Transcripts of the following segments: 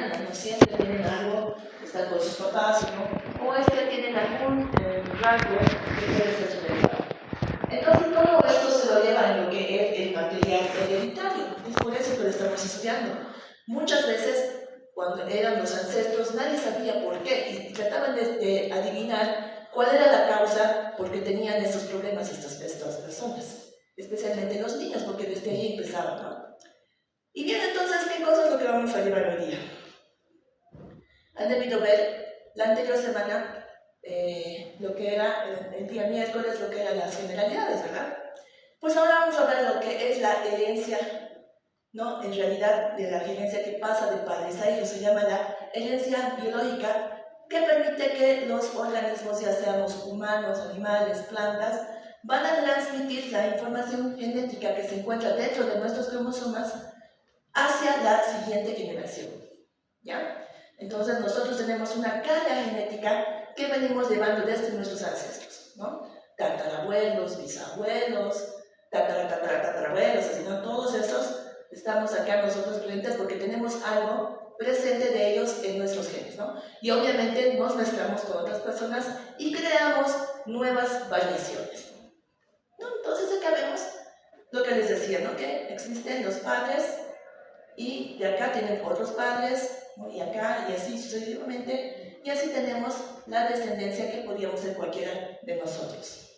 cotidiana, ¿no? Siempre tienen algo, están con sus papás, ¿no? O es que tienen algún rasgo que puede ser su heredado. Entonces todo esto se lo lleva en lo que es el material hereditario, es por eso que lo estamos estudiando. Muchas veces, cuando eran los ancestros, nadie sabía por qué y trataban de adivinar cuál era la causa por qué tenían estos problemas estas personas, especialmente los niños, porque desde ahí empezaban, ¿no? Y bien, entonces, ¿qué cosa es lo que vamos a llevar hoy día? Han debido ver la anterior semana lo que era el día miércoles, lo que eran las generalidades, ¿verdad? Pues ahora vamos a ver lo que es la herencia, ¿no? En realidad, de la herencia que pasa de padres a hijos, se llama la herencia biológica, que permite que los organismos, ya seamos humanos, animales, plantas, van a transmitir la información genética que se encuentra dentro de nuestros cromosomas hacia la siguiente generación, ¿ya? Entonces nosotros tenemos una carga genética que venimos llevando desde nuestros ancestros, ¿no? Tatarabuelos, bisabuelos, tatarabuelos, así, ¿no? Todos estos estamos acá nosotros presentes porque tenemos algo presente de ellos en nuestros genes, ¿no? Y obviamente nos mezclamos con otras personas y creamos nuevas variaciones, ¿no? Entonces acá vemos lo que les decía, ¿no? Que existen los padres y de acá tienen otros padres, ¿no? Y acá, y así sucesivamente, y así tenemos la descendencia que podríamos ser cualquiera de nosotros.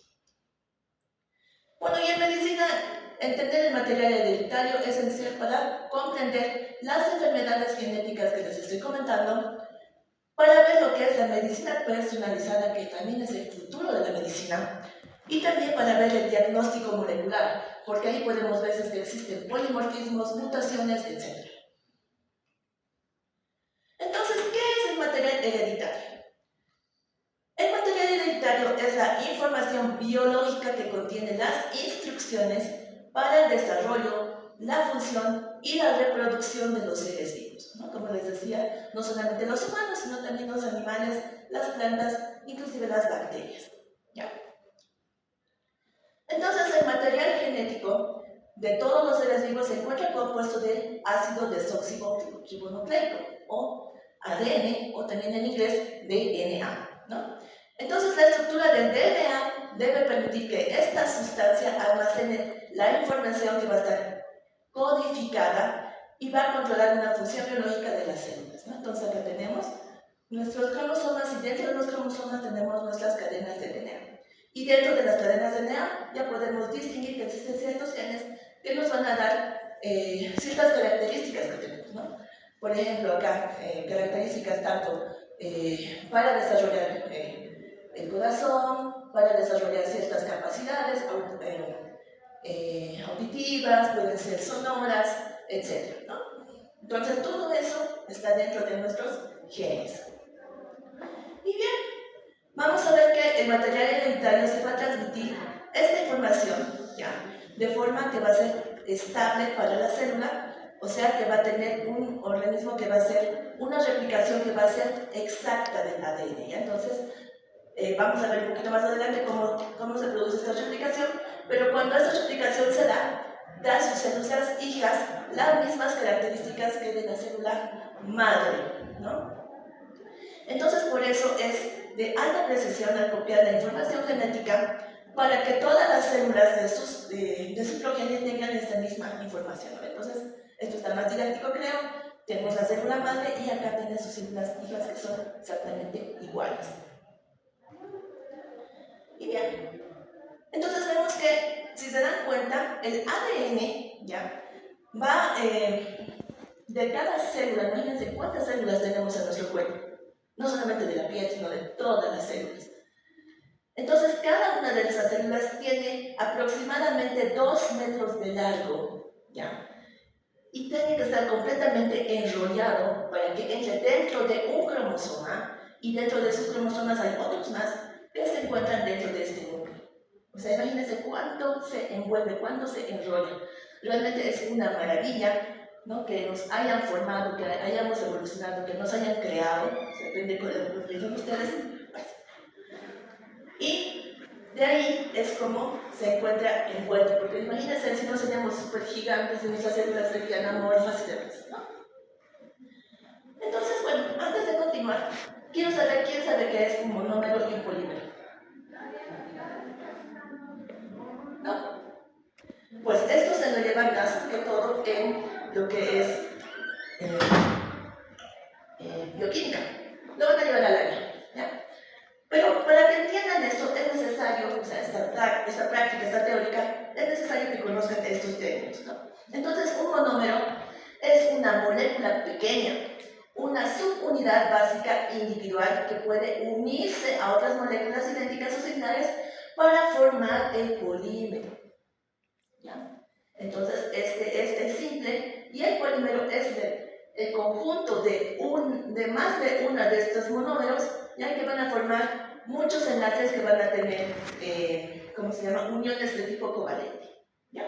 Bueno, y en medicina, entender el material hereditario es esencial para comprender las enfermedades genéticas que les estoy comentando, para ver lo que es la medicina personalizada, que también es el futuro de la medicina, y también para ver el diagnóstico molecular, porque ahí podemos ver si existen polimorfismos, mutaciones, etc. Entonces, ¿qué es el material hereditario? El material hereditario es la información biológica que contiene las instrucciones para el desarrollo, la función y la reproducción de los seres vivos, ¿no? Como les decía, no solamente los humanos, sino también los animales, las plantas, inclusive las bacterias, ¿ya? Entonces, el material genético de todos los seres vivos se encuentra compuesto de ácido desoxirribonucleico, o ADN, o también en inglés DNA, ¿no? Entonces, la estructura del DNA debe permitir que esta sustancia almacene la información que va a estar codificada y va a controlar una función biológica de las células, ¿no? Entonces, acá tenemos nuestros cromosomas y dentro de los cromosomas tenemos nuestras cadenas de DNA. Y dentro de las cadenas de DNA ya podemos distinguir que existen ciertos genes que nos van a dar ciertas características que tenemos, ¿no? Por ejemplo, acá, características tanto para desarrollar el corazón, para desarrollar ciertas capacidades auditivas, pueden ser sonoras, etc., ¿no? Entonces, todo eso está dentro de nuestros genes. Y bien, vamos a ver que el material hereditario se va a transmitir esta información, ¿ya? De forma que va a ser estable para la célula, o sea que va a tener un organismo que va a ser una replicación que va a ser exacta del ADN, ¿ya? Entonces, vamos a ver un poquito más adelante cómo se produce esta replicación, pero cuando esta replicación se da a sus células hijas las mismas características que de la célula madre, ¿no? Entonces, por eso es de alta precisión al copiar la información genética para que todas las células de su progenie tengan esta misma información, ¿no? Entonces, esto está más didáctico, creo. Tenemos la célula madre y acá tienen sus células hijas que son exactamente iguales. Y bien, entonces vemos que, si se dan cuenta, el ADN ya va de cada célula. Imagínense cuántas células tenemos en nuestro cuerpo, no solamente de la piel, sino de todas las células. Entonces, cada una de esas células tiene aproximadamente 2 metros de largo, ¿ya? Y tiene que estar completamente enrollado para que entre dentro de un cromosoma, y dentro de esos cromosomas hay otros más que se encuentran dentro de este núcleo. O sea, imagínense cuánto se envuelve, cuánto se enrolla. Realmente es una maravilla, ¿no? Que nos hayan formado, que hayamos evolucionado, que nos hayan creado, depende de lo que dicen ustedes. Y de ahí es como se encuentra envuelto, porque imagínense si no seríamos súper gigantes y nuestras células serían amorfas y demás, ¿no? Entonces, continuar, quiero saber quién sabe qué es un monómero y un polímero. ¿No? Pues esto se lo lleva más que todo en lo que es bioquímica. Lo van a llevar al área, ¿ya? Pero para que entiendan esto es necesario, o sea, esta práctica, esta teórica, es necesario que conozcan estos términos, ¿no? Entonces, un monómero es una molécula pequeña, una subunidad básica individual que puede unirse a otras moléculas idénticas o similares para formar el polímero, ¿ya? Entonces, este es el simple y el polímero es el conjunto de más de una de estos monómeros, ya que van a formar muchos enlaces que van a tener, ¿cómo se llama? Uniones de tipo covalente, ¿ya?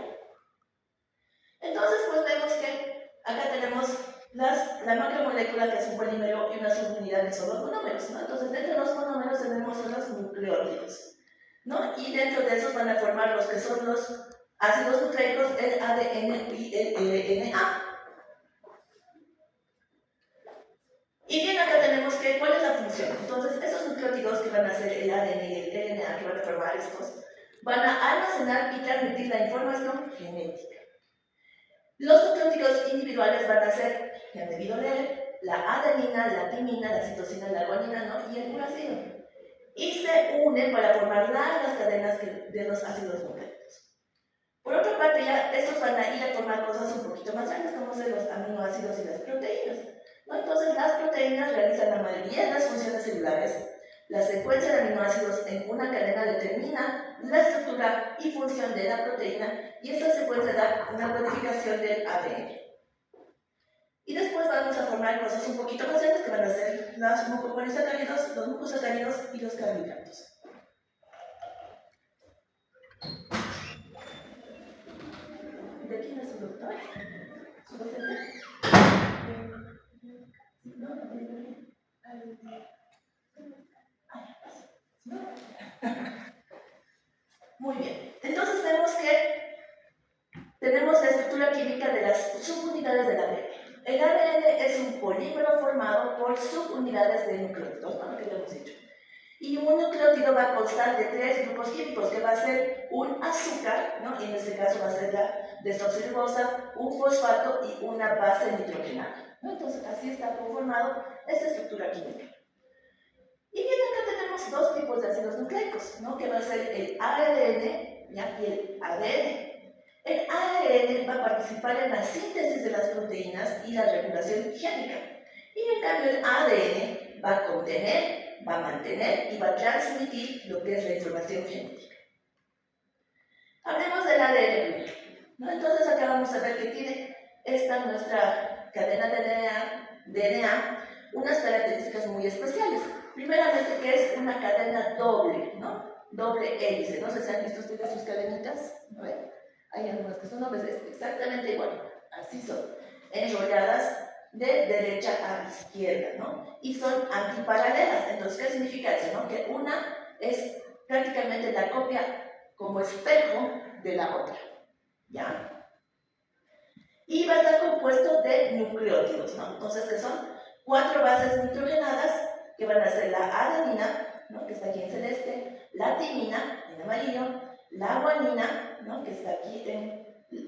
Entonces, pues vemos que acá tenemos la macromolécula, que es un polímero, y una subunidad que son los monómeros, ¿no? Entonces, dentro de los monómeros tenemos los nucleótidos, ¿no? Y dentro de esos van a formar los que son los ácidos nucleicos, el ADN y el RNA. Y bien, acá tenemos que, ¿cuál es la función? Entonces, esos nucleótidos que van a ser el ADN y el RNA, que van a formar estos, van a almacenar y transmitir la información genética. Los nucleótidos individuales van a ser, que han debido leer, la adenina, la timina, la citosina, la guanina, ¿no? Y el uracilo. Y se unen para formar largas cadenas de los ácidos nucleicos. Por otra parte, ya estos van a ir a formar cosas un poquito más grandes, como son los aminoácidos y las proteínas, ¿no? Entonces, las proteínas realizan la mayoría de las funciones celulares. La secuencia de aminoácidos en una cadena determina la estructura y función de la proteína, y esta secuencia da una codificación del ADN. Y después vamos a formar cosas un poquito más grandes que van a ser los mucopolisacáridos, los mucosacáridos y los carbohidratos. ¿De quién es su doctor? ¿Su docente? Muy bien. Entonces vemos que tenemos la estructura química de las subunidades del ADN. El ADN es un polímero formado por subunidades de nucleótidos, ¿no? Lo que ya hemos dicho. Y un nucleótido va a constar de 3 grupos químicos, que va a ser un azúcar, ¿no? Y en este caso va a ser la desoxirribosa, un fosfato y una base nitrogenada, ¿no? Entonces, así está conformado esta estructura química. Y bien, acá tenemos dos tipos de ácidos nucleicos, ¿no? Que va a ser el ARN, ¿ya? Y el ADN. El ARN va a participar en la síntesis de las proteínas y la regulación génica. Y en cambio el ADN va a contener, va a mantener y va a transmitir lo que es la información genética. Hablemos del ADN primero, ¿no? Entonces acá vamos a ver que tiene esta nuestra cadena de DNA unas características muy especiales. Primeramente, que es una cadena doble, ¿no? Doble hélice. No sé si han visto ustedes sus cadenitas, ¿no? Hay algunas que son dobles, es exactamente igual, así son, enrolladas de derecha a izquierda, ¿no? Y son antiparalelas. Entonces, ¿qué significa eso, no? Que una es prácticamente la copia como espejo de la otra, ¿ya? Y va a estar compuesto de nucleótidos, ¿no? Entonces, que son 4 bases nitrogenadas, que van a ser la adenina, ¿no? Que está aquí en celeste, la timina, en amarillo, la guanina, ¿no? Que está aquí en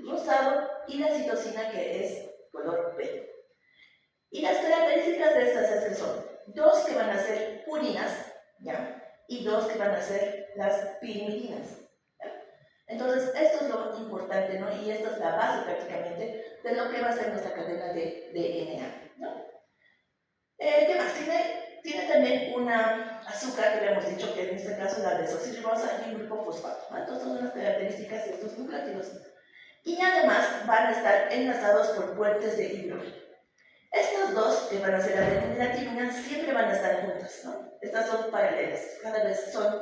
rosado, y la citosina, que es color verde. Y las características de estas es que son 2 que van a ser purinas, ¿ya? Y 2 que van a ser las pirimidinas, ¿ya? Entonces, esto es lo importante, ¿no? Y esta es la base prácticamente de lo que va a ser nuestra cadena de DNA, ¿no? ¿Qué más? Tiene también una azúcar, que habíamos dicho que en este caso la desoxirribosa, y un grupo fosfato, ¿no? Entonces, son las características de estos nucleótidos. Y además van a estar enlazados por puentes de hidrógeno. Estos dos, que van a ser la adenina y la timina, siempre van a estar juntas, ¿no? Estas son paralelas, cada vez son,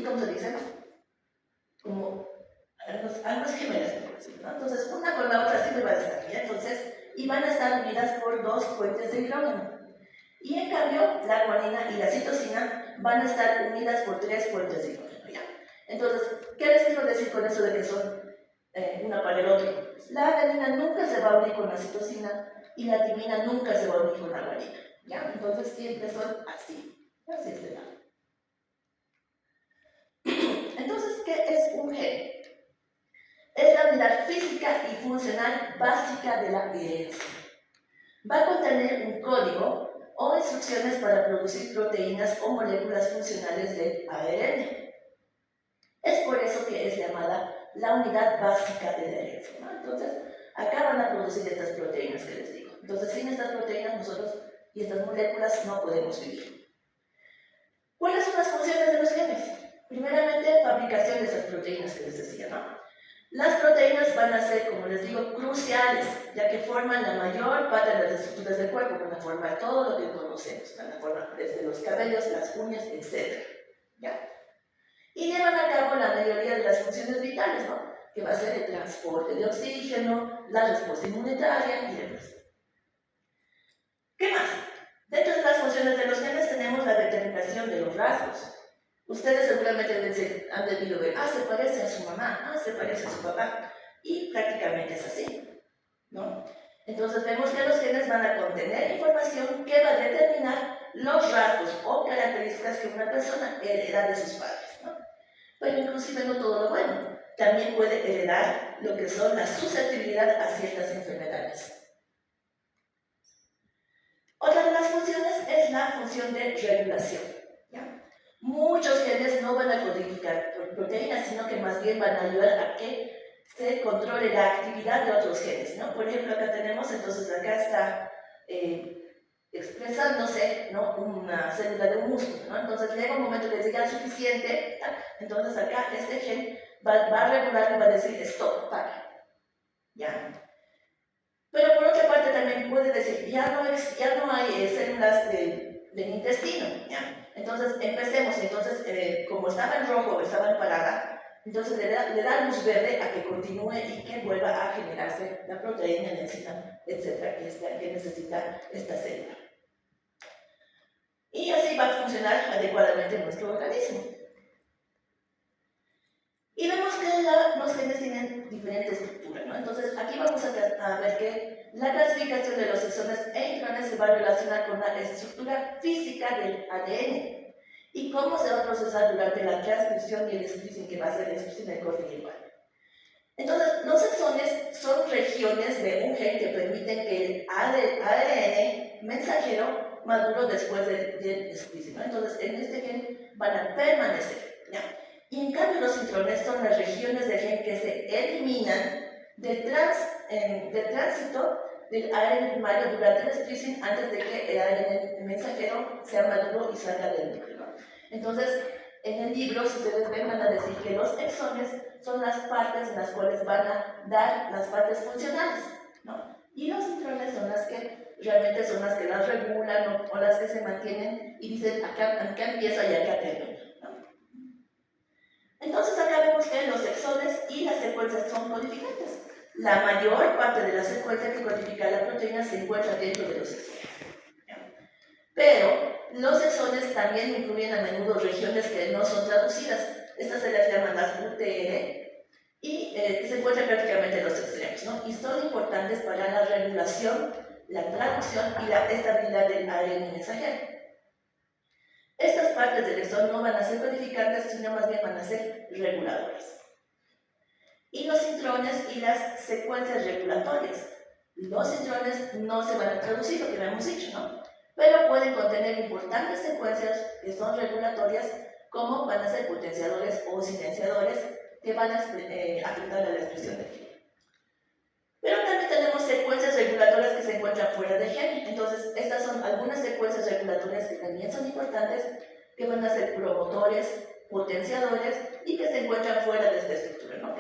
¿cómo se dice? Como almas gemelas, ¿no? Entonces, una con la otra siempre van a estar, ¿ya? Entonces, y van a estar unidas por 2 puentes de hidrógeno. Y en cambio, la guanina y la citosina van a estar unidas por 3 puentes de hidrógeno, ¿ya? Entonces, ¿qué les quiero decir con eso de que son una para el otro? La adenina nunca se va a unir con la citosina, y la timina nunca se va a unir con la guanina, ¿ya? Entonces siempre son así, así es de lado. Entonces, ¿qué es un gen? Es la unidad física y funcional básica de la herencia. Va a contener un código o instrucciones para producir proteínas o moléculas funcionales del ARN. Es por eso que es llamada la unidad básica de la herencia, ¿no? Entonces, acá van a producir estas proteínas que les digo. Entonces, sin estas proteínas nosotros y estas moléculas no podemos vivir. ¿Cuáles son las funciones de los genes? Primeramente, fabricación de esas proteínas que les decía, ¿no? Las proteínas van a ser, como les digo, cruciales, ya que forman la mayor parte de las estructuras del cuerpo, van a formar todo lo que conocemos, van a formar desde los cabellos, las uñas, etc. ¿Ya? Y llevan a cabo la mayoría de las funciones vitales, ¿no? Que va a ser el transporte de oxígeno, la respuesta inmunitaria y demás. ¿Qué más? Dentro de las funciones de los genes tenemos la determinación de los rasgos. Ustedes seguramente han debido ver, se parece a su mamá, se parece a su papá, y prácticamente es así, ¿no? Entonces vemos que los genes van a contener información que va a determinar los rasgos o características que una persona hereda de sus padres, ¿no? Pero inclusive no todo lo bueno, también puede heredar lo que son la susceptibilidad a ciertas enfermedades. Otra de las funciones es la función de regulación, ¿ya? Muchos genes no van a codificar proteínas, sino que más bien van a ayudar a que se controle la actividad de otros genes, ¿no? Por ejemplo, acá tenemos, entonces acá está expresándose, ¿no? Una célula de un músculo, ¿no? Entonces llega un momento que diga suficiente, ¿tá? Entonces acá este gen va a regular y va a decir stop, para, ¿ya? Pero por otra parte también puede decir, ya no hay células del intestino, ¿ya? Entonces empecemos, entonces como estaba en rojo, estaba en parada, entonces le da luz verde a que continúe y que vuelva a generarse la proteína, la enzima, etcétera, que necesita esta célula. Y así va a funcionar adecuadamente nuestro organismo. Y vemos que los genes tienen diferente estructura, ¿no? Entonces aquí vamos a ver que la clasificación de los exones e intrones se va a relacionar con la estructura física del ADN y cómo se va a procesar durante la transcripción y el splicing, que va a ser el splicing del corte igual. Entonces, los exones son regiones de un gen que permiten que el ARN mensajero madure después del splicing, ¿no? Entonces, en este gen van a permanecer, ¿ya? Y en cambio los intrones son las regiones de gen que se eliminan del tránsito del ARN primario durante el splicing antes de que el ARN mensajero sea maduro y salga del núcleo, ¿no? Entonces, en el libro, si ustedes ven, van a decir que los exones son las partes en las cuales van a dar las partes funcionales, ¿no? Y los intrones son las que realmente son las que las regulan, ¿no? O las que se mantienen y dicen acá empieza y acá termina. Entonces acá vemos que los exones y las secuencias son codificantes. La mayor parte de la secuencia que codifica la proteína se encuentra dentro de los exones. Pero los exones también incluyen a menudo regiones que no son traducidas. Estas se las llaman las UTR y que se encuentran prácticamente en los extremos, ¿no? Y son importantes para la regulación, la traducción y la estabilidad del ARN mensajero. Estas partes del exón no van a ser codificantes, sino más bien van a ser reguladoras. Y los intrones y las secuencias regulatorias. Los intrones no se van a traducir, lo que hemos dicho, ¿no? Pero pueden contener importantes secuencias que son regulatorias, como van a ser potenciadores o silenciadores que van a afectar a la expresión del gen. Pero también tenemos secuencias regulatorias que se encuentran fuera del gen. Entonces, estas son algunas secuencias regulatorias que también son importantes, que van a ser promotores, potenciadores y que se encuentran fuera de esta estructura, ¿no?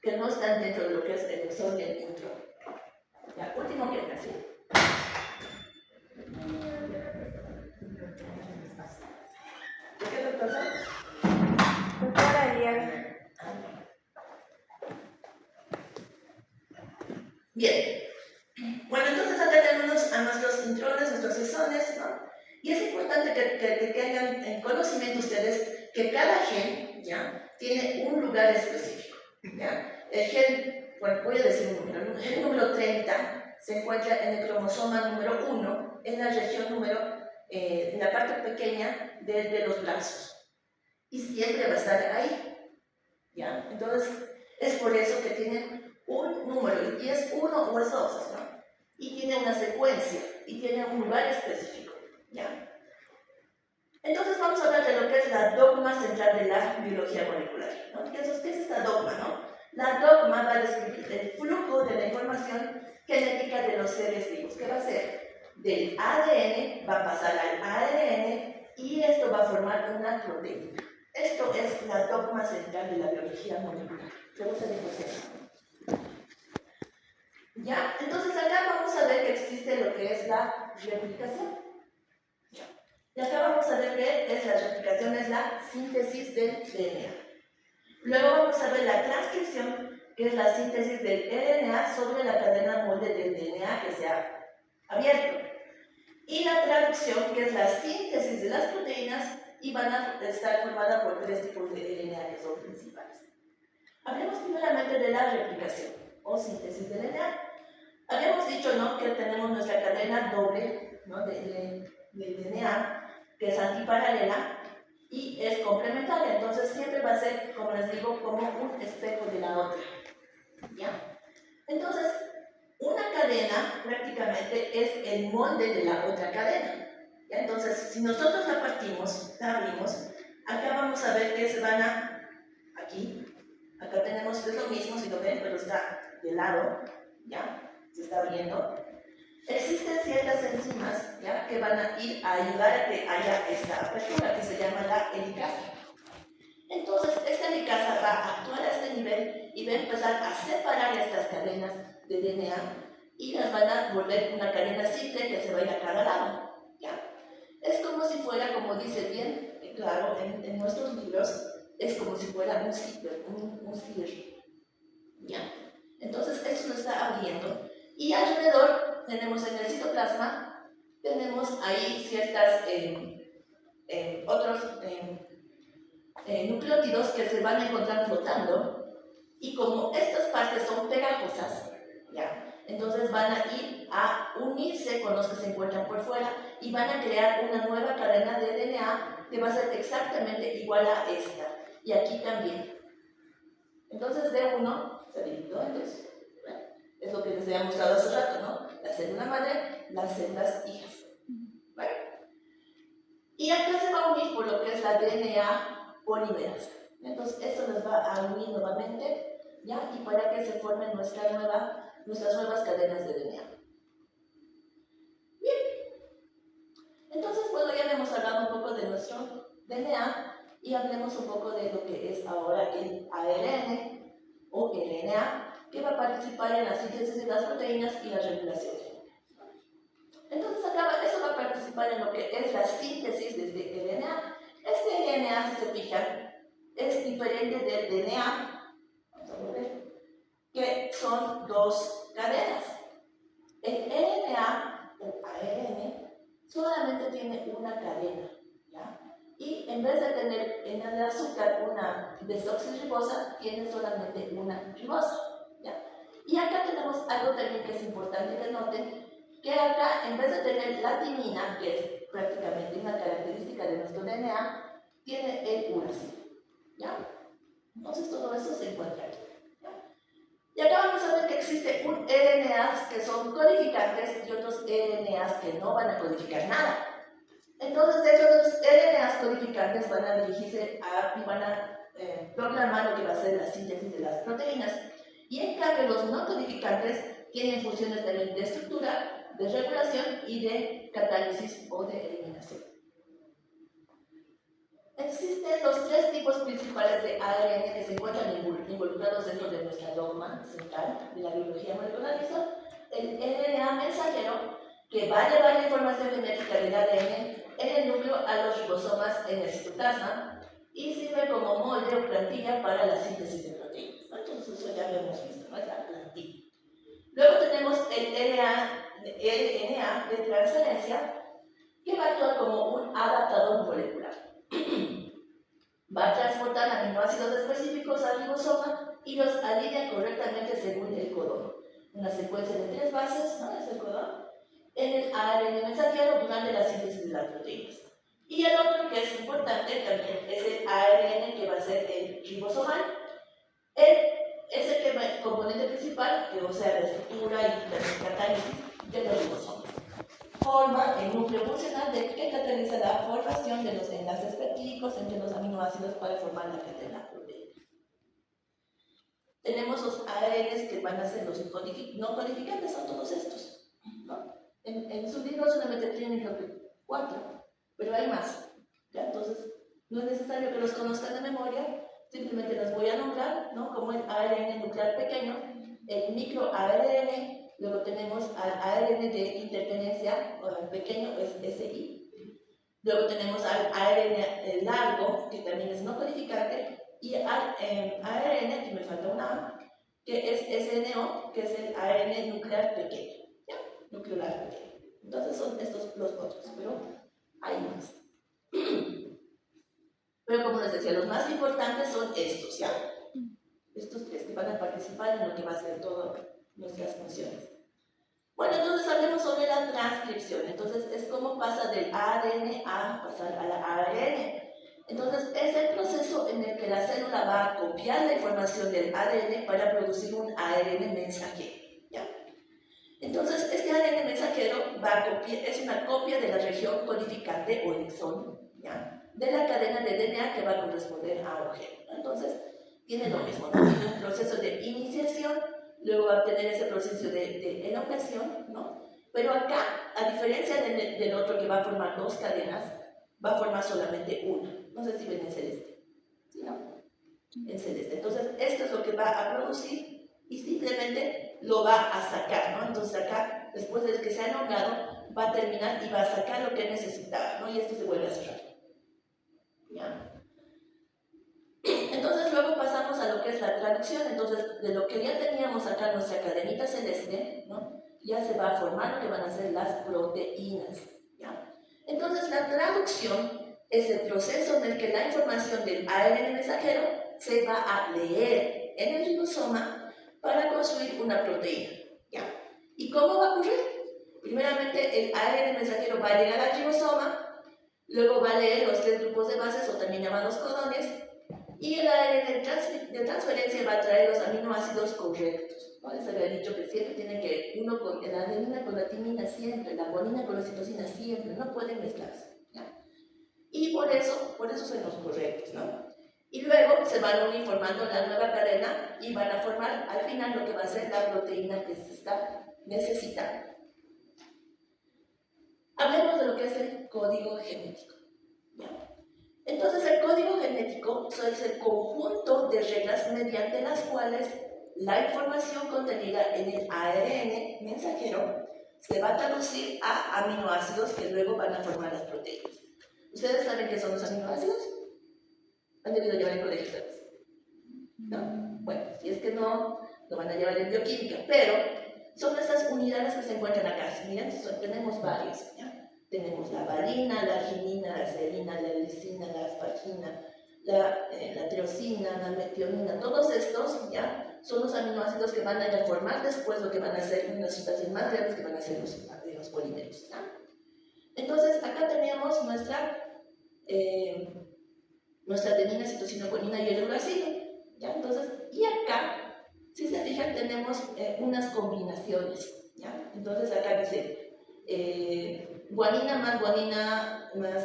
Que no están dentro de lo que es el exón y el intrón. Ya, último que es así. ¿Qué es doctora? Doctora Eliana. Bien. Bueno, entonces acá tenemos a nuestros intrones, nuestros exones, ¿no? Y es importante que tengan en conocimiento ustedes que cada gen, ¿ya?, tiene un lugar específico, ¿ya? El gen, bueno, voy a decir un número, el gen número 30 se encuentra en el cromosoma número 1, en la región en la parte pequeña de los brazos. Y siempre va a estar ahí. ¿Ya? Entonces, es por eso que tiene un número, y es 1 o es 2, ¿no? Y tiene una secuencia, y tiene un lugar específico. ¿Ya? Entonces vamos a hablar de lo que es la dogma central de la biología molecular, ¿no? ¿Qué es esta dogma, no? La dogma va a describir el flujo de la información genética de los seres vivos. ¿Qué va a hacer? Del ADN va a pasar al ARN y esto va a formar una proteína. Esto es la dogma central de la biología molecular. Luego se dijo. ¿Ya? Entonces acá vamos a ver que existe lo que es la replicación. ¿Ya? Y acá vamos a ver qué es la replicación, es la síntesis del DNA. Luego vamos a ver la transcripción, que es la síntesis del RNA sobre la cadena molde del DNA que se ha abierto. Y la traducción, que es la síntesis de las proteínas, y van a estar formadas por 3 tipos de RNA que son principales. Hablemos primeramente de la replicación o síntesis del RNA. Habíamos dicho, ¿no?, que tenemos nuestra cadena doble, ¿no?, del DNA, que es antiparalela y es complementaria. Entonces siempre va a ser, como les digo, como un espejo de la otra. ¿Ya? Entonces, una cadena prácticamente es el molde de la otra cadena. ¿Ya? Entonces, si nosotros la partimos, la abrimos, acá vamos a ver que se van a, aquí, acá tenemos, es lo mismo, si lo ven, pero está de lado, ¿ya? Se está abriendo. Existen ciertas enzimas, ¿ya?, que van a ir a ayudar a que haya esta apertura, que se llama la helicasa. Entonces, esta helicasa va a actuar a este nivel y va a empezar a separar estas cadenas de DNA y las van a volver una cadena simple que se va a ir a cada lado. ¿Ya? Es como si fuera, como dice bien claro en nuestros libros, es como si fuera un zipper, un cierre. ¿Ya? Entonces, esto lo está abriendo y alrededor tenemos en el citoplasma, tenemos ahí ciertas otros nucleótidos que se van a encontrar flotando, y como estas partes son pegajosas, ¿ya?, entonces van a ir a unirse con los que se encuentran por fuera y van a crear una nueva cadena de DNA que va a ser exactamente igual a esta, y aquí también. Entonces D1 se dividió en dos. Es lo que les había mostrado hace rato, ¿no? La célula madre, las células hijas. ¿Vale? Y acá se va a unir por lo que es la DNA polimerasa. Entonces, esto les va a unir nuevamente, ¿ya? Y para que se formen nuestras nuevas cadenas de DNA. Bien. Entonces, bueno, ya hemos hablado un poco de nuestro DNA y hablemos un poco de lo que es ahora el ARN o RNA, que va a participar en la síntesis de las proteínas y la regulación. Entonces, acá esto va a participar en lo que es la síntesis de este RNA. Este RNA, si se fijan, es diferente del DNA, vamos a ver, que son dos cadenas. El RNA o ARN solamente tiene una cadena, ¿ya? Y en vez de tener en el azúcar una desoxirribosa, tiene solamente una ribosa, ¿ya? Y acá tenemos algo también que es importante que noten, que acá, en vez de tener la timina, que es prácticamente una característica de nuestro DNA, tiene el uracilo, ¿ya? Entonces todo eso se encuentra aquí, ¿ya? Y acá vamos a ver que existe un RNAs que son codificantes y otros RNAs que no van a codificar nada. Entonces, de hecho, los RNAs codificantes van a dirigirse y van a programar lo que va a ser la síntesis de las proteínas. Y en cambio, los no codificantes tienen funciones también de estructura, de regulación y de catálisis o de eliminación. Existen los 3 tipos principales de ARN que se encuentran involucrados dentro de nuestra dogma central de la biología molecular. El RNA mensajero, que va a llevar la información genética del ADN en el núcleo a los ribosomas en el citoplasma y sirve como molde o plantilla para la síntesis de proteínas. Entonces, eso ya lo hemos visto, ¿no? Es la plantilla. Luego tenemos el RNA de transferencia, que va a actuar como un adaptador molecular. Va a transportar aminoácidos específicos al ribosoma y los alinea correctamente según el codón. una secuencia de 3 bases, ¿no? Es el codón, en el ARN mensajero durante la síntesis de las proteínas. Y el otro que es importante también es el ARN, que va a ser el ribosomal. Es el componente principal, que, o sea, la estructura y la catálisis de los ribosomas. Forma el núcleo funcional que cataliza la formación de los enlaces peptídicos entre los aminoácidos para formar la cadena proteica. Tenemos los ARNs que van a ser los no codificantes, son todos estos, ¿no? En su libro solamente tienen, creo que 4, pero hay más, ¿ya? Entonces, no es necesario que los conozcan de memoria, simplemente los voy a nombrar, ¿no? Como el ARN nuclear pequeño, el microARN. Luego tenemos al ARN de interferencia, o el pequeño, es SI. Luego tenemos al ARN largo, que también es no codificante, y al ARN, que me falta una A, que es SNO, que es el ARN nuclear pequeño, ¿ya? Nuclear pequeño. Entonces son estos los otros, pero hay más. Pero como les decía, los más importantes son estos, ¿ya? Estos 3 que van a participar en lo que va a ser todas nuestras funciones. Bueno, entonces hablemos sobre la transcripción. Entonces, es como pasa del ADN a pasar a la ARN. Entonces, es el proceso en el que la célula va a copiar la información del ADN para producir un ARN mensajero, ¿ya? Entonces, este ARN mensajero es una copia de la región codificante o exón, ¿ya? De la cadena de DNA que va a corresponder a un gen. Entonces, tiene lo mismo, ¿no? Tiene un proceso de iniciación, luego va a tener ese proceso de elongación, ¿no? Pero acá, a diferencia del otro que va a formar 2 cadenas, va a formar solamente una. No sé si ven en celeste, ¿sí, no? En celeste. Entonces, esto es lo que va a producir y simplemente lo va a sacar, ¿no? Entonces acá, después de que se ha elongado, va a terminar y va a sacar lo que necesitaba, ¿no? Y esto se vuelve a cerrar, ¿ya? Entonces luego pasamos a lo que es la traducción. Entonces, de lo que ya teníamos acá nuestra cadenita celeste, ¿no? Ya se va a formar lo que van a ser las proteínas, ¿ya? Entonces, la traducción es el proceso en el que la información del ARN mensajero se va a leer en el ribosoma para construir una proteína, ¿ya? ¿Y cómo va a ocurrir? Primeramente, el ARN mensajero va a llegar al ribosoma, luego va a leer los 3 grupos de bases, o también llamados codones, y el ARN de transferencia va a traer los aminoácidos correctos, ¿no? Les había dicho que siempre tienen que uno con la adenina con la timina siempre, la guanina con la citosina siempre, no pueden mezclarse, ¿ya? Y por eso son los correctos, ¿no? Y luego se van uniformando la nueva cadena y van a formar al final lo que va a ser la proteína que se está necesitando. Hablemos de lo que es el código genético, ¿ya? Entonces, el código genético es el conjunto de reglas mediante las cuales la información contenida en el ARN mensajero se va a traducir a aminoácidos que luego van a formar las proteínas. ¿Ustedes saben qué son los aminoácidos? ¿Han debido llevar en colegio ustedes? ¿No? Bueno, si es que no, lo van a llevar en bioquímica, pero son esas unidades que se encuentran acá. Miren, tenemos varios, ¿ya? Tenemos la valina, la arginina, la serina, la lisina, la aspargina, la tirosina, la metionina. Todos estos, ¿ya? Son los aminoácidos que van a formar después lo que van a ser unas sustancias más grandes que van a ser los polímeros, ¿ya? Entonces, acá teníamos nuestra adenina, citosina, guanina y el uracilo, ¿ya? Entonces, y acá, si se fijan, tenemos unas combinaciones, ¿ya? Entonces, acá dice guanina más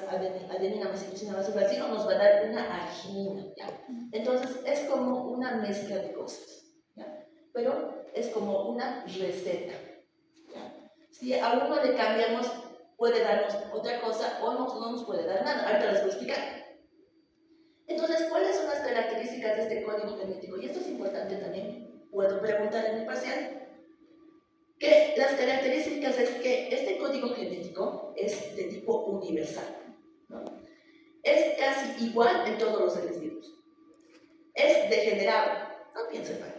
adenina más citosina más uracilo nos va a dar una arginina, ¿ya? Entonces, es como una mezcla de cosas, ¿ya? Pero es como una receta, ¿ya? Si a uno le cambiamos, puede darnos otra cosa o no nos puede dar nada. Ahorita les voy a explicar. Entonces, ¿cuáles son las características de este código genético? Y esto es importante también, puedo preguntar en el parcial. Que las características es que este código genético es de tipo universal, ¿no? Es casi igual en todos los seres vivos. Es degenerado, no piensen mal.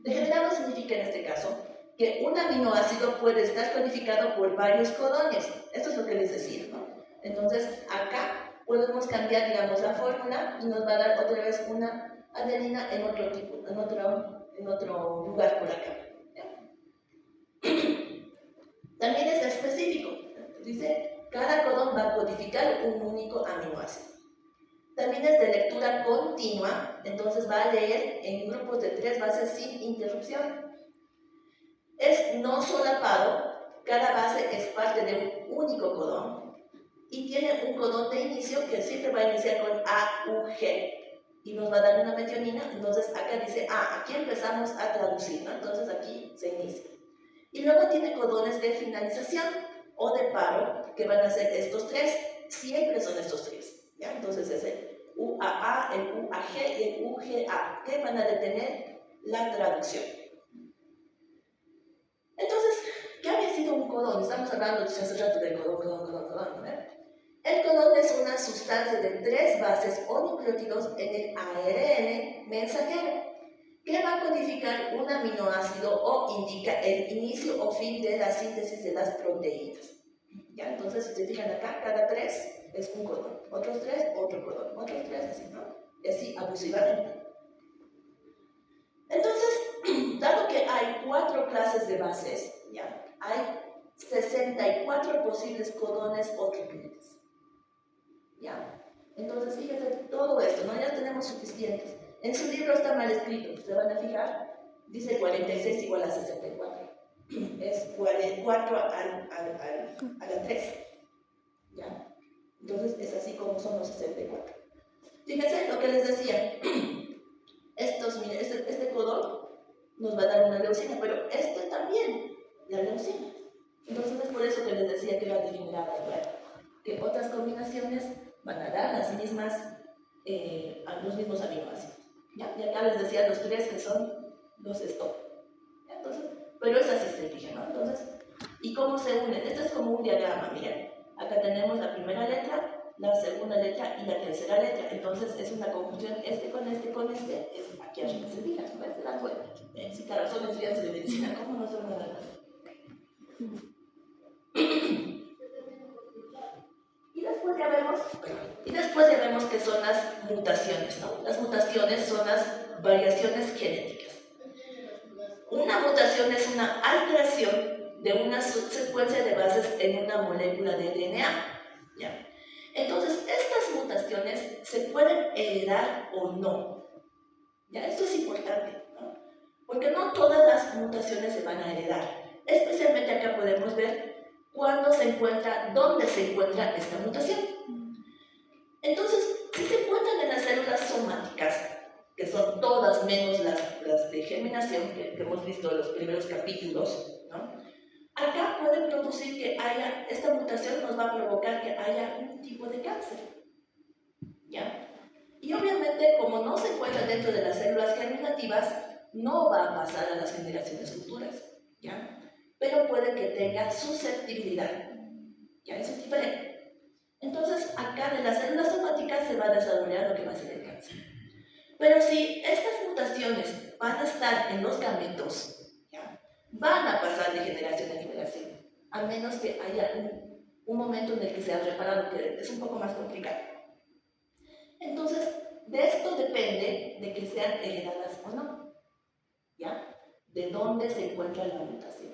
Degenerado significa en este caso que un aminoácido puede estar codificado por varios codones. Esto es lo que les decía, ¿no? Entonces, acá podemos cambiar, digamos, la fórmula y nos va a dar otra vez una adenina en otro lugar por acá, ¿ya? También es específico. Dice, cada codón va a codificar un único aminoácido. También es de lectura continua, entonces va a leer en grupos de 3 bases sin interrupción. Es no solapado, cada base es parte de un único codón y tiene un codón de inicio que siempre va a iniciar con AUG y nos va a dar una metionina. Entonces acá dice, aquí empezamos a traducir, ¿no? Entonces aquí se inicia. Y luego tiene codones de finalización o de paro, que van a ser estos 3, siempre son estos 3, ¿ya? Entonces es el UAA, el UAG y el UGA, que van a detener la traducción. Entonces, ¿qué había sido un codón? Estamos hablando hace rato del codón, ¿no? El codón es una sustancia de 3 bases o nucleótidos en el ARN mensajero, que va a codificar un aminoácido o indica el inicio o fin de la síntesis de las proteínas. ¿Ya? Entonces, si se fijan acá, cada 3 es un codón, otros 3, otro codón, otros 3, así, ¿no? Y así abusivamente. Entonces, dado que hay 4 clases de bases, ¿ya? Hay 64 posibles codones o tripletes. ¿Ya? Entonces, fíjense todo esto, ¿no? Ya tenemos suficientes. En su libro está mal escrito, se van a fijar, dice 46 igual a 64. Es 4 a la 3. ¿Ya? Entonces, es así como son los 64. Fíjense lo que les decía. Este codón nos va a dar una leucina, pero este también, la leucina. Entonces, es por eso que les decía que era degenerada, claro. Que otras combinaciones van a dar las mismas, los mismos aminoácidos. ¿Ya? Y acá les decía los 3 que son los stop. Entonces, pero es así se fija, ¿no? Entonces, ¿y cómo se unen? Esto es como un diagrama, miren. Acá tenemos la primera letra, la segunda letra y la tercera letra. Entonces, es una conjunción este con este con este. Es aquí arriba, se fijan, ¿no? Se dan cuenta. Sí, claro, son estudiantes de medicina, ¿cómo no se van a dar cuenta? Y después ya vemos que son las mutaciones, ¿no? Las mutaciones son las variaciones genéticas. Una mutación es una alteración de una subsecuencia de bases en una molécula de DNA, ¿ya? Entonces, estas mutaciones se pueden heredar o no, ¿ya? Esto es importante, ¿no? Porque no todas las mutaciones se van a heredar. Especialmente acá podemos ver dónde se encuentra esta mutación. Entonces, si se encuentran en las células somáticas, que son todas menos las de germinación, que hemos visto en los primeros capítulos, ¿no? Acá puede producir que haya, esta mutación nos va a provocar que haya un tipo de cáncer, ¿ya? Y obviamente, como no se encuentra dentro de las células germinativas, no va a pasar a las generaciones futuras, ¿ya? Pero puede que tenga susceptibilidad, ¿ya? Eso es diferente. Entonces, acá de las células somáticas se va a desarrollar lo que va a ser el cáncer. Pero si estas mutaciones van a estar en los gametos, ¿ya? Van a pasar de generación en generación, a menos que haya un momento en el que se ha reparado, que es un poco más complicado. Entonces, de esto depende de que sean heredadas o no, ¿ya? De dónde se encuentra la mutación.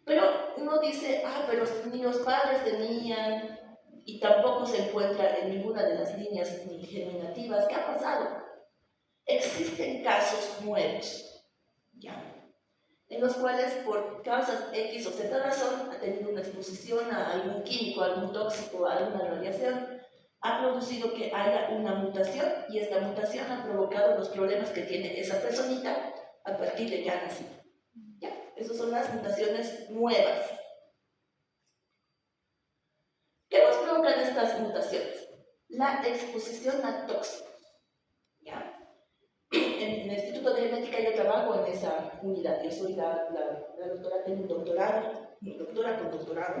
Pero uno dice, pero ni los padres tenían, y tampoco se encuentra en ninguna de las líneas ni germinativas. ¿Qué ha pasado? Existen casos nuevos, ¿ya? En los cuales por causas X o Z razón ha tenido una exposición a algún químico, a algún tóxico, a alguna radiación, ha producido que haya una mutación y esta mutación ha provocado los problemas que tiene esa personita a partir de que ha nacido. ¿Ya? Esas son las mutaciones nuevas. ¿Qué nos provocan estas mutaciones? La exposición a tóxicos. ¿Ya? En el Instituto de Genética yo trabajo en esa unidad. Yo soy la doctora, tengo un doctorado, doctora con doctorado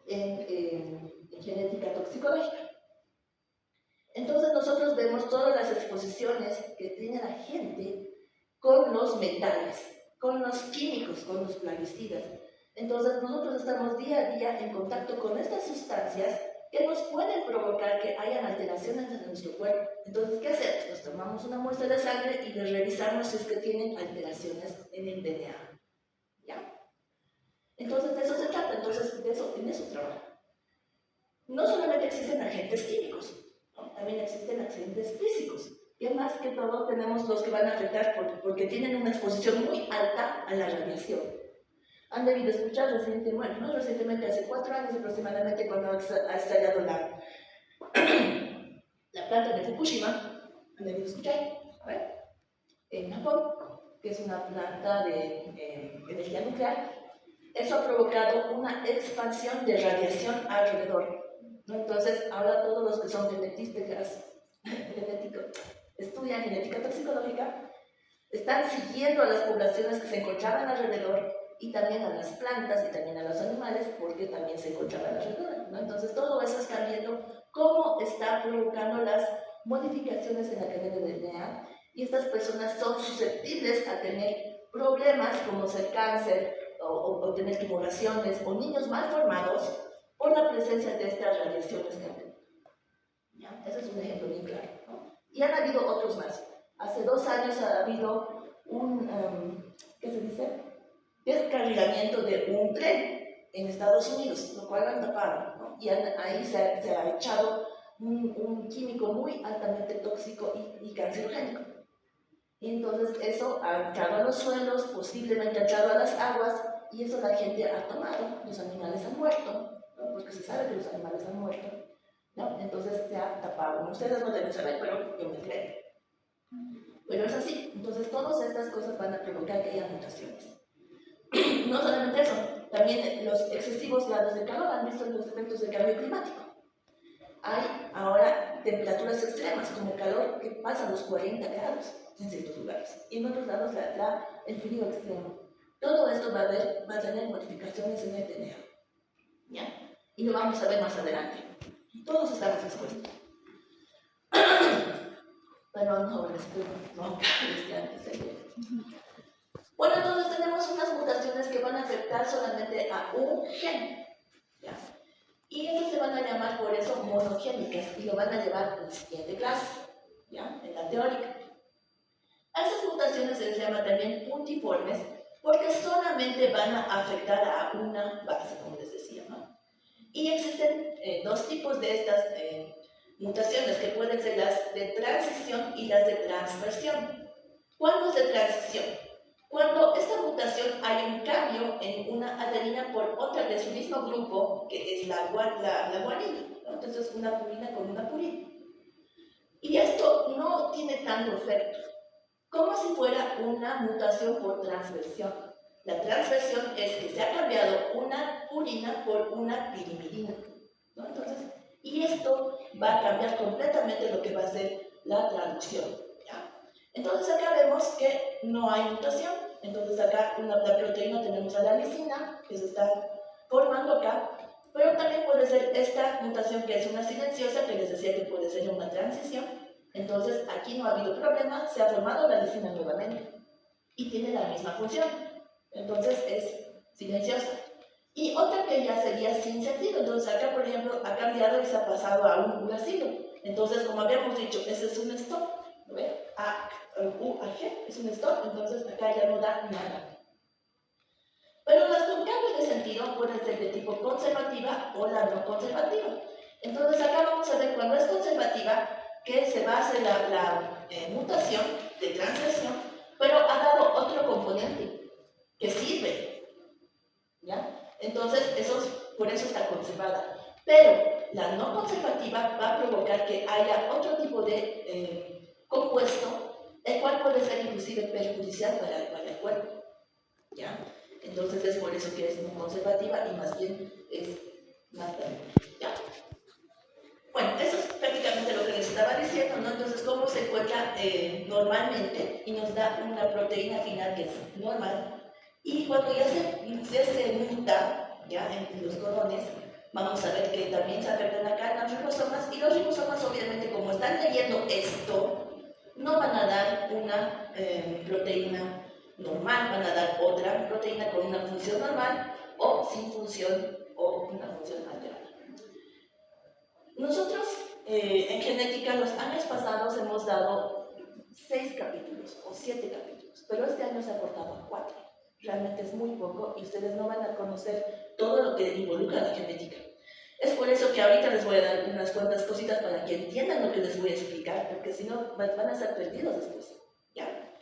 en genética toxicológica. Entonces nosotros vemos todas las exposiciones que tiene la gente con los metales, con los químicos, con los plaguicidas. Entonces nosotros estamos día a día en contacto con estas sustancias que nos pueden provocar que hayan alteraciones en nuestro cuerpo. Entonces, ¿qué hacemos? Nos tomamos una muestra de sangre y les revisamos si es que tienen alteraciones en el DNA. ¿Ya? Entonces, de eso se trata, entonces, en eso trabaja. No solamente existen agentes químicos, ¿no? También existen agentes físicos. Y más que todo tenemos los que van a afectar porque tienen una exposición muy alta a la radiación. Han debido escuchar recientemente, hace 4 años aproximadamente, cuando ha estallado la planta de Fukushima, han debido escuchar, en Japón, que es una planta de energía nuclear. Eso ha provocado una expansión de radiación alrededor, ¿no? Entonces, ahora todos los que son estudian genética toxicológica, están siguiendo a las poblaciones que se encontraban alrededor y también a las plantas y también a los animales, porque también se encontraban alrededor, ¿no? Entonces, todo eso está viendo cómo está provocando las modificaciones en la cadena del DNA, y estas personas son susceptibles a tener problemas como ser cáncer o tener tumoraciones o niños mal formados por la presencia de estas radiaciones que ¿ya? Ese es un ejemplo bien claro, ¿no? Y han habido otros más. Hace 2 años ha habido un, ¿qué se dice? Descarrilamiento de un tren en Estados Unidos, lo cual han tapado, ¿no? Y ahí se ha echado un químico muy altamente tóxico y cancerógeno. Y entonces eso ha entrado a los suelos, posiblemente ha entrado a las aguas, y eso la gente ha tomado. Los animales han muerto, ¿no? Porque se sabe que los animales han muerto, ¿no? Entonces se ha tapado. Ustedes no deben saber, pero yo me creo. Pero es así. Entonces todas estas cosas van a provocar que haya mutaciones. No solamente eso, también los excesivos grados de calor han visto los efectos del cambio climático. Hay ahora temperaturas extremas, como el calor que pasa a los 40 grados en ciertos lugares, y en otros lados el frío extremo. Todo esto va a tener modificaciones en el DNA, ¿ya? Y lo vamos a ver más adelante. Todos estamos expuestos. Perdón, jóvenes, no, Bueno, entonces tenemos unas mutaciones que van a afectar solamente a un gen, ¿ya? Y estas se van a llamar por eso monogénicas, y lo van a llevar en la siguiente clase, ¿ya? En la teórica. A esas mutaciones se les llama también puntiformes, porque solamente van a afectar a una base, como les decía, ¿no? Y existen 2 tipos de estas mutaciones, que pueden ser las de transición y las de transversión. ¿Cuándo es de transición? Cuando esta mutación hay un cambio en una adenina por otra de su mismo grupo, que es la guanina, ¿no? Entonces, una purina con una purina. Y esto no tiene tanto efecto, como si fuera una mutación por transversión. La transversión es que se ha cambiado una purina por una pirimidina, ¿no? Entonces, y esto va a cambiar completamente lo que va a ser la traducción, ¿ya? Entonces acá vemos que no hay mutación. Entonces acá la proteína tenemos a la lisina, que se está formando acá, pero también puede ser esta mutación que es una silenciosa, que les decía que puede ser una transición. Entonces aquí no ha habido problema, se ha formado la lisina nuevamente y tiene la misma función. Entonces es silenciosa. Y otra que ya sería sin sentido. Entonces acá, por ejemplo, ha cambiado y se ha pasado a un uracilo. Entonces, como habíamos dicho, ese es un stop. ¿Lo ven? U a G es un stop, entonces acá ya no da nada. Pero las con cambio de sentido pueden ser de tipo conservativa o la no conservativa. Entonces acá vamos a ver cuando es conservativa, que se va a hacer la mutación de transversión, pero ha dado otro componente que sirve, ¿ya? Entonces, por eso está conservada. Pero la no conservativa va a provocar que haya otro tipo de compuesto, el cual puede ser inclusive perjudicial para el cuerpo, ¿ya? Entonces es por eso que es no conservativa y más bien es más dañina, ¿ya? Bueno, eso es prácticamente lo que les estaba diciendo, ¿no? Entonces, cómo se encuentra normalmente, y nos da una proteína final que es normal. Y cuando ya se muta, ya en los codones, vamos a ver que también se afectan acá en los ribosomas, y los ribosomas, obviamente, como están leyendo esto, no van a dar una proteína normal, van a dar otra proteína con una función normal o sin función o una función alterada. Nosotros en genética los años pasados hemos dado 6 capítulos o 7 capítulos, pero este año se ha cortado a 4. realmente es muy poco y ustedes no van a conocer todo lo que involucra la genética. Es por eso que ahorita les voy a dar unas cuantas cositas para que entiendan lo que les voy a explicar, porque si no van a estar perdidos después, ¿ya?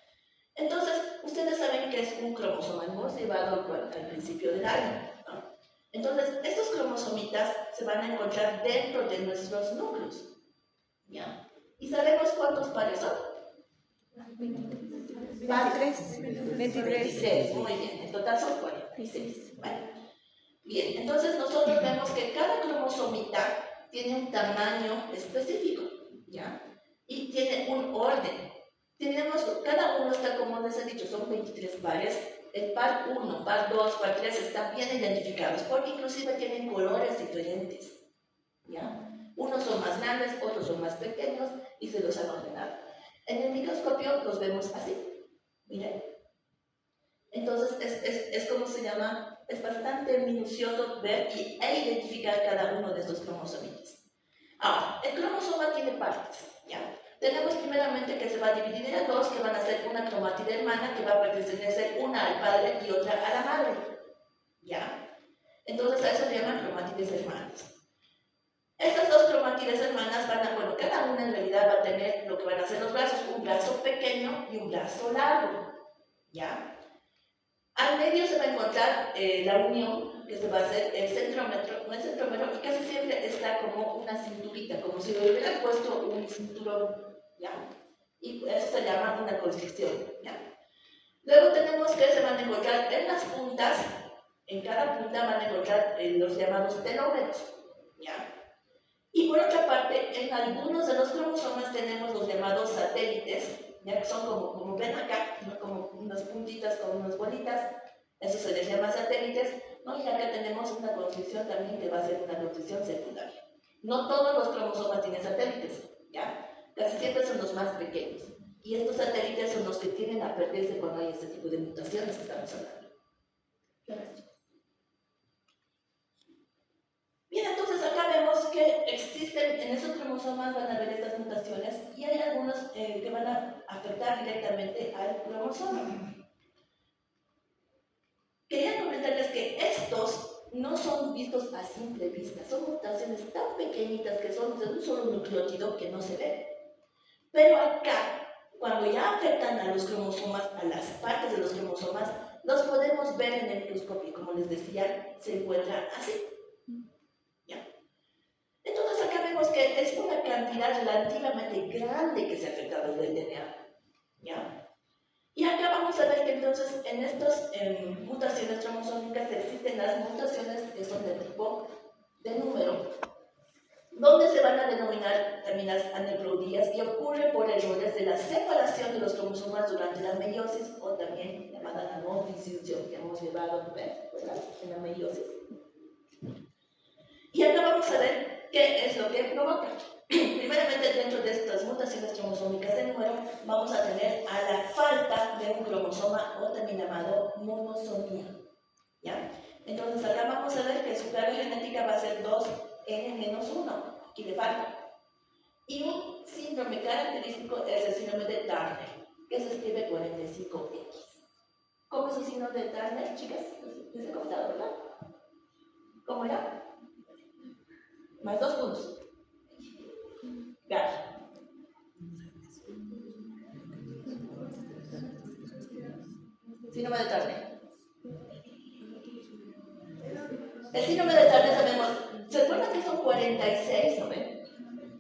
Entonces, ustedes saben que es un cromosoma, hemos llevado al principio del año, ¿no? Entonces, estos cromosomitas se van a encontrar dentro de nuestros núcleos, ¿ya? ¿Y sabemos cuántos pares son? 23, muy bien, en total son 46. Bueno, bien, entonces nosotros vemos que cada cromosomita tiene un tamaño específico, ¿ya? Y tiene un orden. Cada uno está, como les he dicho, son 23 pares. El par 1, par 2, par 3 están bien identificados porque inclusive tienen colores diferentes, ¿ya? Unos son más grandes, otros son más pequeños y se los han ordenado. En el microscopio los vemos así, miren. Entonces es como se llama, es bastante minucioso ver e identificar cada uno de estos cromosomitas. Ahora, el cromosoma tiene partes, ¿ya? Tenemos primeramente que se va a dividir en dos, que van a ser una cromatida hermana, que va a pertenecer una al padre y otra a la madre, ¿ya? Entonces a eso se llaman cromátides hermanas. Estas dos cromátides hermanas cada una en realidad va a tener lo que van a ser los brazos, un brazo pequeño y un brazo largo, ¿ya? Al medio se va a encontrar la unión, que se va a hacer el centrómero, y casi siempre está como una cinturita, como si le hubieran puesto un cinturón, ¿ya? Y eso se llama una constricción, ¿ya? Luego tenemos que se van a encontrar en las puntas, en cada punta van a encontrar los llamados telómeros, ¿ya? Y por otra parte, en algunos de los cromosomas tenemos los llamados satélites, ya que son como ven acá, ¿no? Como unas puntitas con unas bolitas, eso se les llama satélites, ¿no? Y acá tenemos una constricción también que va a ser una constricción secundaria. No todos los cromosomas tienen satélites, ¿ya? Casi siempre son los más pequeños. Y estos satélites son los que tienden a perderse cuando hay este tipo de mutaciones que estamos hablando. Bien, entonces acá vemos que existen, en esos cromosomas van a haber estas mutaciones y hay algunos que van a afectar directamente al cromosoma. Quería comentarles que estos no son vistos a simple vista, son mutaciones tan pequeñitas que son de un solo nucleótido que no se ve. Pero acá, cuando ya afectan a los cromosomas, a las partes de los cromosomas, los podemos ver en el microscopio, como les decía, se encuentra así. ¿Ya? Entonces acá vemos que es una cantidad relativamente grande que se ha afectado del DNA. ¿Ya? Y acá vamos a ver que entonces en estas mutaciones cromosómicas existen las mutaciones que son de tipo de número, donde se van a denominar también las aneuploidías y ocurre por errores de la separación de los cromosomas durante la meiosis o también llamada la no distinción que hemos llevado a ver en la meiosis. Y acá vamos a ver qué es lo que provoca. Primeramente, dentro de estas mutaciones cromosómicas de número, vamos a tener a la falta de un cromosoma o también llamado monosomía, ¿ya? Entonces, acá vamos a ver que su carga genética va a ser 2n-1, aquí le falta. Y un síndrome característico es el síndrome de Turner, que se escribe 45X. ¿Cómo es el síndrome de Turner, chicas? Les he contado, ¿verdad? ¿Cómo era? Más 2 puntos. Claro. Síndrome de Turner. El síndrome de Turner sabemos, ¿se acuerdan que son 46, no ven?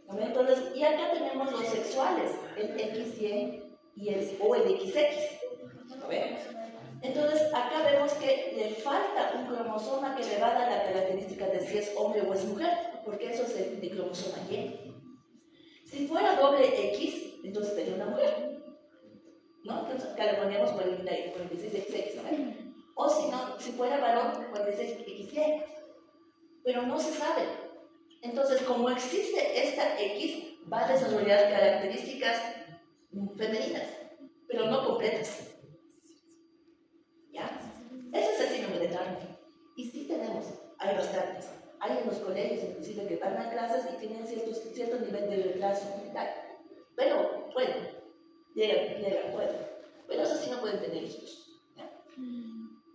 ¿No ven? Entonces, y acá tenemos los sexuales, el XY o el XX, ¿no ven? Entonces, acá vemos que le falta un cromosoma que le va a dar la característica de si es hombre o es mujer, porque eso es el cromosoma Y. Si fuera doble X, entonces sería una mujer, ¿no? Entonces acá le ponemos 46XX, ¿no? O si no, si fuera varón, 46XY, pero no se sabe. Entonces, como existe esta X, va a desarrollar características femeninas, pero no completas. ¿Ya? Ese es el síndrome de Turner. Y sí tenemos, hay bastantes. Hay en los colegios, inclusive, que van a clases y tienen cierto nivel de retraso mental. Pero, bueno, llegan, pueden. Pero eso sí no pueden tener hijos. ¿Ya?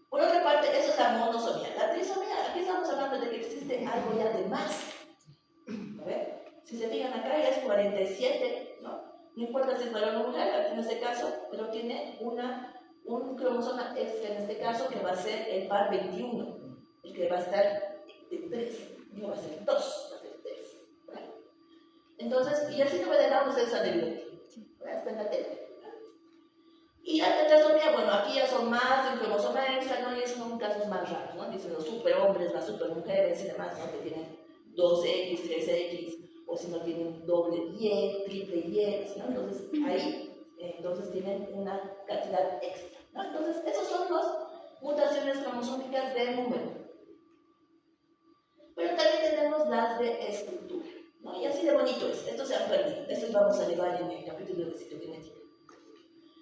Por otra parte, eso es la monosomía. La trisomía, aquí estamos hablando de que existe algo ya de más. A ver, si se fijan acá ya es 47, ¿no? No importa si es varón o mujer, en este caso, pero tiene un cromosoma extra en este caso que va a ser el par 21, el que va a estar de 3, no va a ser 2, va a ser 3. ¿Vale? Entonces, y así no me dejamos ustedes a ver, está en la tele. Y la tetrasomía, bueno, aquí ya son más de un cromosoma extra, ¿no? Y son casos más raros, ¿no? Dicen los superhombres, las supermujeres y demás, ¿no? Que tienen 2X, 3X, o si no tienen doble Y, triple Y, ¿no? Entonces, ahí, entonces tienen una cantidad extra, ¿no? Entonces, esos son las mutaciones cromosómicas de número. Pero también tenemos las de estructura, ¿no? Y así de bonito es, estos se han perdido, estos vamos a llevar en el capítulo de citogenética.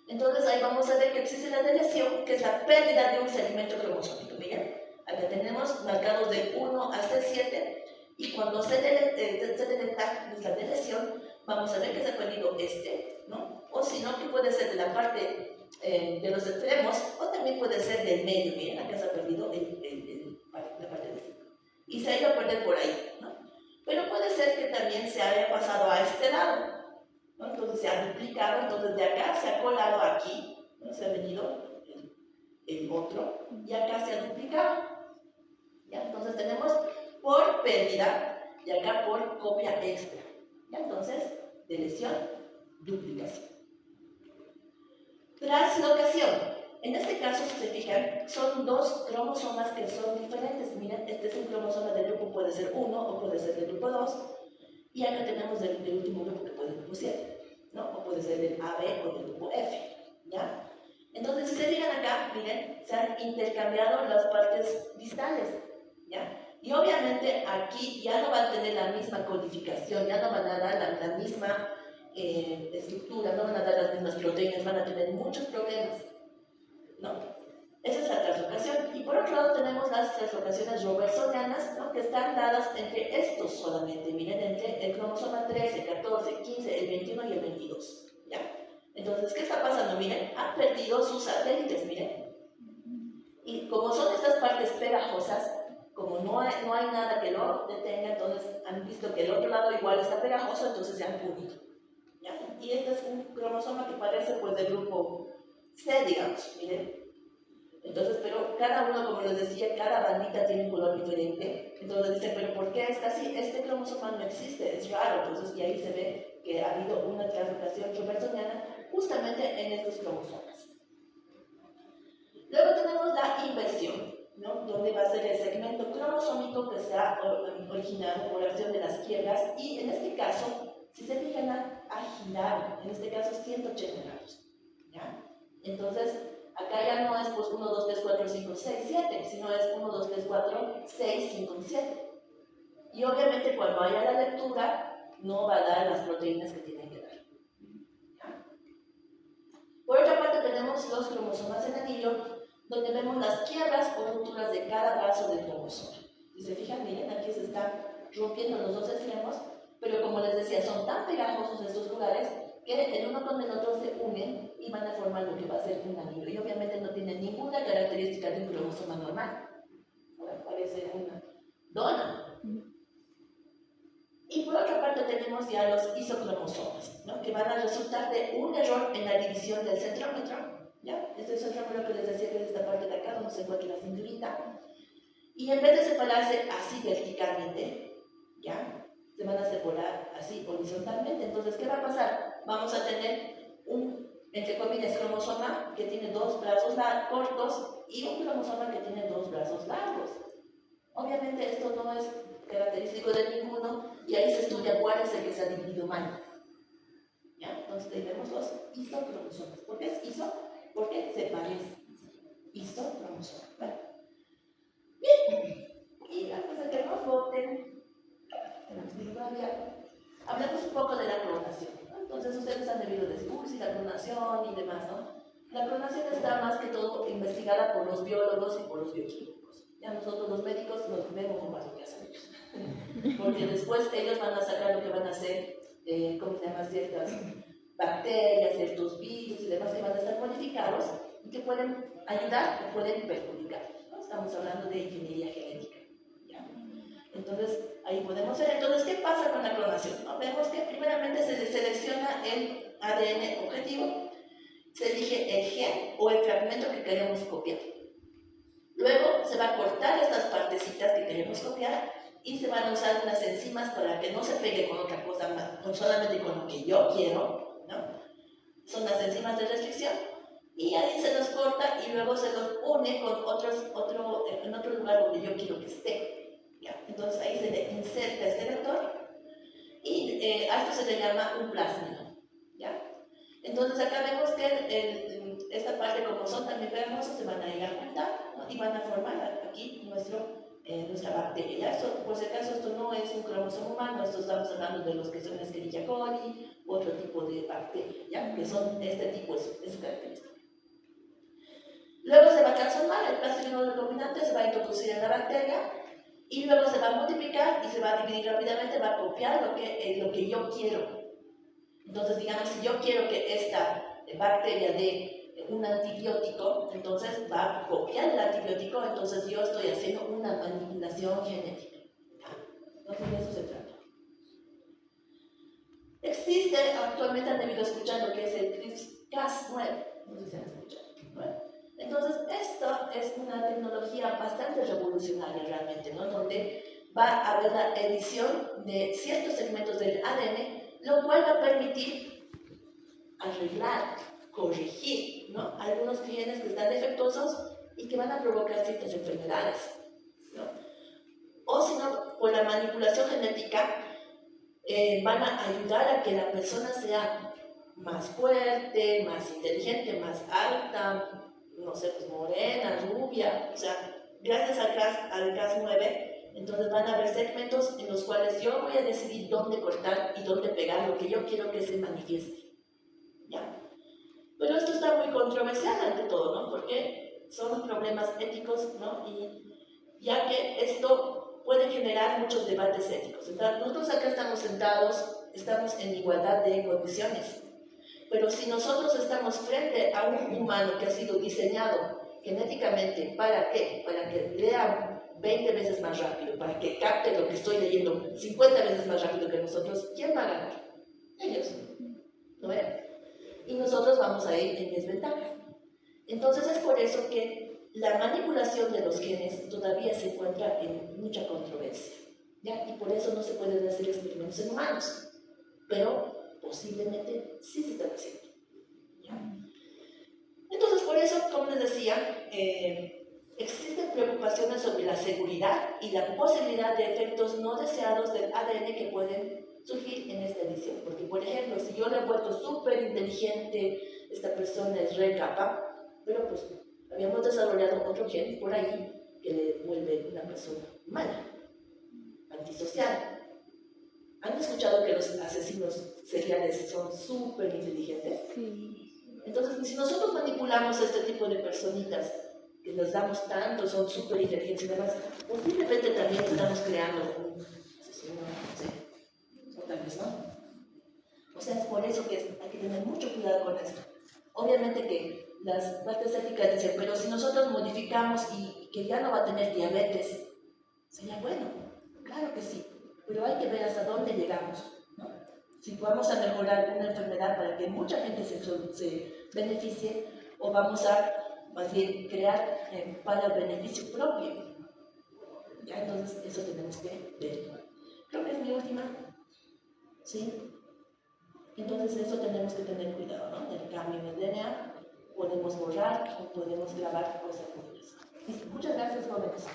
Entonces ahí vamos a ver que existe la deleción, que es la pérdida de un segmento cromosómico. Miren, acá tenemos marcados de 1 hasta el 7, y cuando se detecta la deleción, vamos a ver que se ha perdido ¿no? O si no, que puede ser de la parte de los extremos, o también puede ser del medio. Miren, acá se ha perdido la parte de 5. Y se ha ido a perder por ahí, ¿no? Pero puede ser que también se haya pasado a este lado, ¿no? Entonces se ha duplicado, entonces de acá se ha colado aquí, ¿no? Se ha venido el otro, y acá se ha duplicado. ¿Ya? Entonces tenemos por pérdida y acá por copia extra. ¿Ya? Entonces, deleción, duplicación. Translocación. En este caso, si se fijan, son dos cromosomas que son diferentes. Miren, este es un cromosoma del grupo, puede ser 1 o puede ser del grupo 2. Y acá tenemos del último grupo que puede ser el grupo 7, ¿no? O puede ser del AB o del grupo F, ¿ya? Entonces, si se fijan acá, miren, se han intercambiado las partes distales, ¿ya? Y obviamente aquí ya no van a tener la misma codificación, ya no van a dar la misma estructura, no van a dar las mismas proteínas, van a tener muchos problemas, ¿no? Esa es la translocación. Y por otro lado tenemos las translocaciones robertsonianas, ¿no? Que están dadas entre estos solamente. Miren, entre el cromosoma 13, 14, 15, el 21 y el 22. ¿Ya? Entonces, ¿qué está pasando? Miren, han perdido sus satélites, miren. Y como son estas partes pegajosas, como no hay nada que lo detenga, entonces han visto que el otro lado igual está pegajoso, entonces se han unido. ¿Ya? Y este es un cromosoma que parece pues del grupo C, digamos, miren. Entonces, pero cada uno, como les decía, cada bandita tiene un color diferente. Entonces dicen, pero ¿por qué es así? Este cromosoma no existe, es raro. Entonces, y ahí se ve que ha habido una translocación robertsoniana justamente en estos cromosomas. Luego tenemos la inversión, ¿no? Donde va a ser el segmento cromosómico que se ha originado por acción de las quiebras, y en este caso, si se fijan, ha girado, en este caso 180 grados. ¿Ya? Entonces, acá ya no es pues 1, 2, 3, 4, 5, 6, 7, sino es 1, 2, 3, 4, 6, 5, 7. Y obviamente cuando haya la lectura, no va a dar las proteínas que tienen que dar. ¿Ya? Por otra parte tenemos los cromosomas en anillo, donde vemos las quiebras o rupturas de cada brazo del cromosoma. Si se fijan, miren, aquí se están rompiendo los dos extremos, pero como les decía, son tan pegajosos estos lugares que el uno con el otro se unen y van a formar lo que va a ser un anillo. Y obviamente no tienen ninguna característica de un cromosoma normal. Ahora parece una dona. Y por otra parte tenemos ya los isocromosomas, ¿no? Que van a resultar de un error en la división del centrómetro. ¿Ya? Este es el centrómero que les decía, que es esta parte de acá donde se encuentra la cinturita. Y en vez de separarse así verticalmente, ¿ya? Se van a separar así horizontalmente. Entonces, ¿qué va a pasar? Vamos a tener un, entre comillas, cromosoma que tiene dos brazos cortos y un cromosoma que tiene dos brazos largos. Obviamente esto no es característico de ninguno, y ahí se estudia cuál es el que se ha dividido mal. ¿Ya? Entonces tenemos los isocromosomas. ¿Por qué es iso? Porque se parece. Isocromosoma. ¿Vale? Bien. Y antes de que nos voten, hablemos un poco de la clonación, ¿no? Entonces ustedes han debido descubrir la clonación y demás, ¿no? La clonación está más que todo investigada por los biólogos y por los bioquímicos. Ya nosotros los médicos nos vemos más lo que hacen ellos. Porque después ellos van a sacar lo que van a hacer, ¿cómo se llama? Ciertas bacterias, ciertos virus y demás que van a estar modificados y que pueden ayudar o pueden perjudicar, ¿no? Estamos hablando de ingeniería genética, ¿ya? Entonces, ahí podemos ver. Entonces, ¿qué pasa con la clonación? ¿No? Vemos que primeramente se selecciona el ADN objetivo, se elige el gen o el fragmento que queremos copiar. Luego se va a cortar estas partecitas que queremos copiar y se van a usar unas enzimas para que no se pegue con otra cosa más, solamente con lo que yo quiero, ¿no? Son las enzimas de restricción, y ahí se los corta y luego se los une con en otro lugar donde yo quiero que esté, ¿ya? Entonces ahí se le inserta este vector y a esto se le llama un plásmido, ¿ya? Entonces acá vemos que esta parte, como son también pegajosos, se van a ir a juntar, ¿no? Y van a formar aquí nuestra bacteria. Esto, por si acaso, esto no es un cromosoma humano, esto estamos hablando de los que son Escherichia coli, otro tipo de bacteria, ¿ya? Que son este tipo, es su característica. Luego se va a transformar, el plástido dominante se va a introducir en la bacteria y luego se va a multiplicar y se va a dividir rápidamente, va a copiar lo que yo quiero. Entonces, digamos, si yo quiero que esta bacteria dé un antibiótico, entonces va a copiar el antibiótico, entonces yo estoy haciendo una manipulación genética. Entonces, de eso se trata. Existe, actualmente han debido escuchar lo que es el CRISPR-Cas9, no sé si han escuchado. Bueno, entonces, esto es una tecnología bastante revolucionaria realmente, ¿no? Donde va a haber la edición de ciertos segmentos del ADN, lo cual va a permitir arreglar, corregir, ¿no? Algunos genes que están defectuosos y que van a provocar ciertas enfermedades, ¿no? O si no, por la manipulación genética, van a ayudar a que la persona sea más fuerte, más inteligente, más alta, no sé, pues morena, rubia, o sea, gracias al Cas9, entonces van a haber segmentos en los cuales yo voy a decidir dónde cortar y dónde pegar lo que yo quiero que se manifieste, ¿ya? Pero esto está muy controversial ante todo, ¿no? Porque son problemas éticos, ¿no? Y ya que esto puede generar muchos debates éticos. Entonces, nosotros acá estamos sentados, estamos en igualdad de condiciones, pero si nosotros estamos frente a un humano que ha sido diseñado genéticamente, ¿para qué? Para que lea 20 veces más rápido, para que capte lo que estoy leyendo 50 veces más rápido que nosotros, ¿quién va a ganar? Ellos, ¿no ven? Y nosotros vamos a ir en desventaja. Entonces es por eso que la manipulación de los genes todavía se encuentra en mucha controversia, ¿ya? Y por eso no se pueden hacer experimentos en humanos, pero posiblemente sí se están haciendo, ¿ya? Entonces, por eso, como les decía, existen preocupaciones sobre la seguridad y la posibilidad de efectos no deseados del ADN que pueden surgir en esta edición. Porque, por ejemplo, si yo le he vuelto súper inteligente, esta persona es re capa, pero pues habíamos desarrollado otro gen por ahí que le vuelve una persona mala, antisocial. ¿Han escuchado que los asesinos seriales son súper inteligentes? Sí. Entonces, si nosotros manipulamos a este tipo de personitas, que les damos tanto, son súper inteligentes y demás, posiblemente también estamos creando un asesino, no sé, o tal vez no. O sea, es por eso que hay que tener mucho cuidado con esto. Obviamente que las partes éticas dicen, pero si nosotros modificamos y que ya no va a tener diabetes, sería bueno, claro que sí, pero hay que ver hasta dónde llegamos, ¿no? Si vamos a mejorar una enfermedad para que mucha gente se beneficie, o vamos a más bien crear para beneficio propio. ¿Ya? Entonces eso tenemos que ver. Creo que es mi última, ¿sí? Entonces eso tenemos que tener cuidado, ¿no? Del cambio en el DNA, podemos borrar o podemos grabar cosas futuras. Muchas gracias, jóvenes.